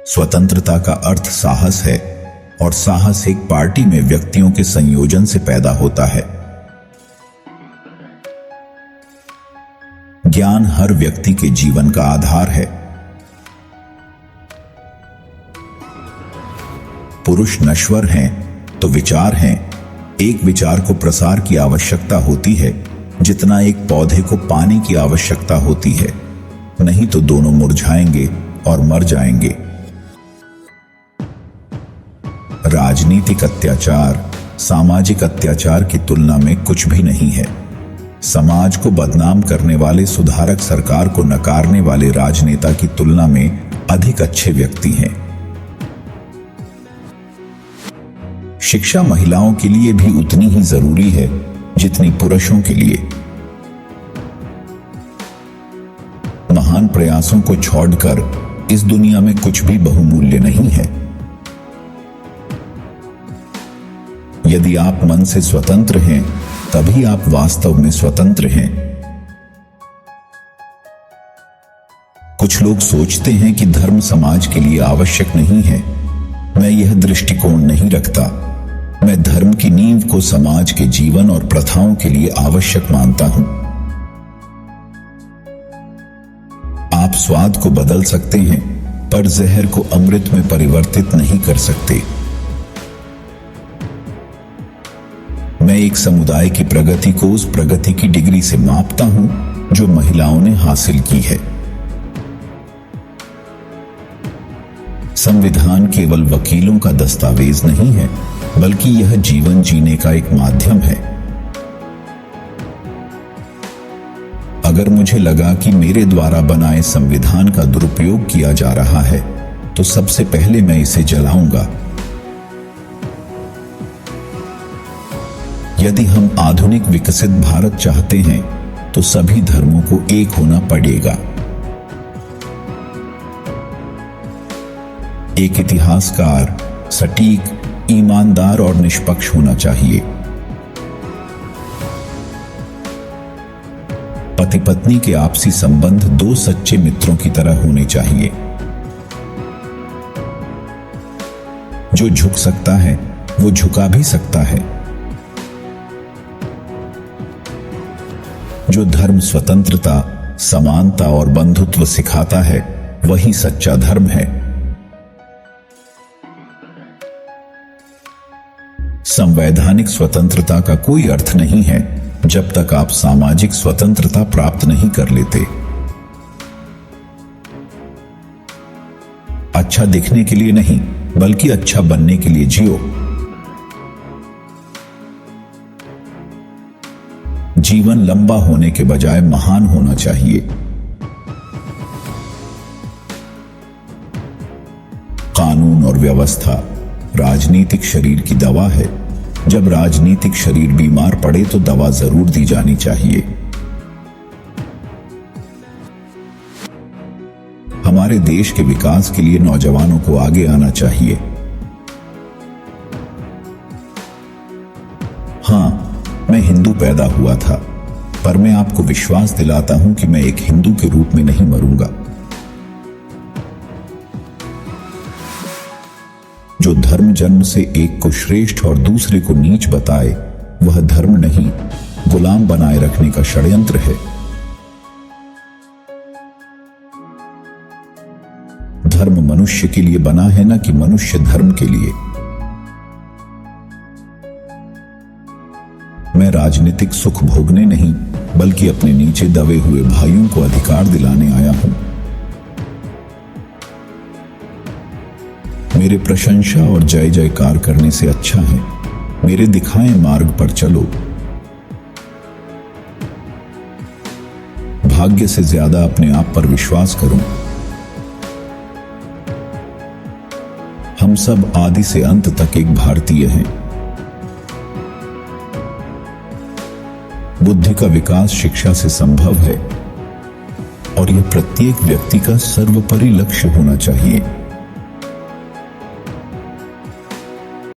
स्वतंत्रता का अर्थ साहस है और साहस एक पार्टी में व्यक्तियों के संयोजन से पैदा होता है। ज्ञान हर व्यक्ति के जीवन का आधार है। पुरुष नश्वर हैं तो विचार हैं। एक विचार को प्रसार की आवश्यकता होती है जितना एक पौधे को पानी की आवश्यकता होती है, नहीं तो दोनों मुरझाएंगे और मर जाएंगे। राजनीतिक अत्याचार सामाजिक अत्याचार की तुलना में कुछ भी नहीं है। समाज को बदनाम करने वाले सुधारक सरकार को नकारने वाले राजनेता की तुलना में अधिक अच्छे व्यक्ति हैं। शिक्षा महिलाओं के लिए भी उतनी ही जरूरी है जितनी पुरुषों के लिए। महान प्रयासों को छोड़कर इस दुनिया में कुछ भी बहुमूल्य नहीं है। यदि आप मन से स्वतंत्र हैं, तभी आप वास्तव में स्वतंत्र हैं। कुछ लोग सोचते हैं कि धर्म समाज के लिए आवश्यक नहीं है। मैं यह दृष्टिकोण नहीं रखता। मैं धर्म की नींव को समाज के जीवन और प्रथाओं के लिए आवश्यक मानता हूं। आप स्वाद को बदल सकते हैं, पर जहर को अमृत में परिवर्तित नहीं कर सकते। मैं एक समुदाय की प्रगति को उस प्रगति की डिग्री से मापता हूं जो महिलाओं ने हासिल की है। संविधान केवल वकीलों का दस्तावेज नहीं है, बल्कि यह जीवन जीने का एक माध्यम है। अगर मुझे लगा कि मेरे द्वारा बनाए संविधान का दुरुपयोग किया जा रहा है, तो सबसे पहले मैं इसे जलाऊंगा। यदि हम आधुनिक विकसित भारत चाहते हैं, तो सभी धर्मों को एक होना पड़ेगा। एक इतिहासकार सटीक, ईमानदार और निष्पक्ष होना चाहिए। पति पत्नी के आपसी संबंध दो सच्चे मित्रों की तरह होने चाहिए। जो झुक सकता है वो झुका भी सकता है। जो धर्म स्वतंत्रता, समानता और बंधुत्व सिखाता है, वही सच्चा धर्म है। संवैधानिक स्वतंत्रता का कोई अर्थ नहीं है जब तक आप सामाजिक स्वतंत्रता प्राप्त नहीं कर लेते। अच्छा दिखने के लिए नहीं, बल्कि अच्छा बनने के लिए जियो। जीवन लंबा होने के बजाय महान होना चाहिए। कानून और व्यवस्था राजनीतिक शरीर की दवा है। जब राजनीतिक शरीर बीमार पड़े तो दवा जरूर दी जानी चाहिए। हमारे देश के विकास के लिए नौजवानों को आगे आना चाहिए। हां, मैं हिंदू पैदा हुआ था, पर मैं आपको विश्वास दिलाता हूं कि मैं एक हिंदू के रूप में नहीं मरूंगा। जो धर्म जन्म से एक को श्रेष्ठ और दूसरे को नीच बताए, वह धर्म नहीं, गुलाम बनाए रखने का षड्यंत्र है। धर्म मनुष्य के लिए बना है, न कि मनुष्य धर्म के लिए। मैं राजनीतिक सुख भोगने नहीं, बल्कि अपने नीचे दबे हुए भाइयों को अधिकार दिलाने आया हूं। मेरे प्रशंसा और जय जयकार करने से अच्छा है मेरे दिखाए मार्ग पर चलो। भाग्य से ज्यादा अपने आप पर विश्वास करो। हम सब आदि से अंत तक एक भारतीय हैं। बुद्धि का विकास शिक्षा से संभव है और यह प्रत्येक व्यक्ति का सर्वोपरि लक्ष्य होना चाहिए।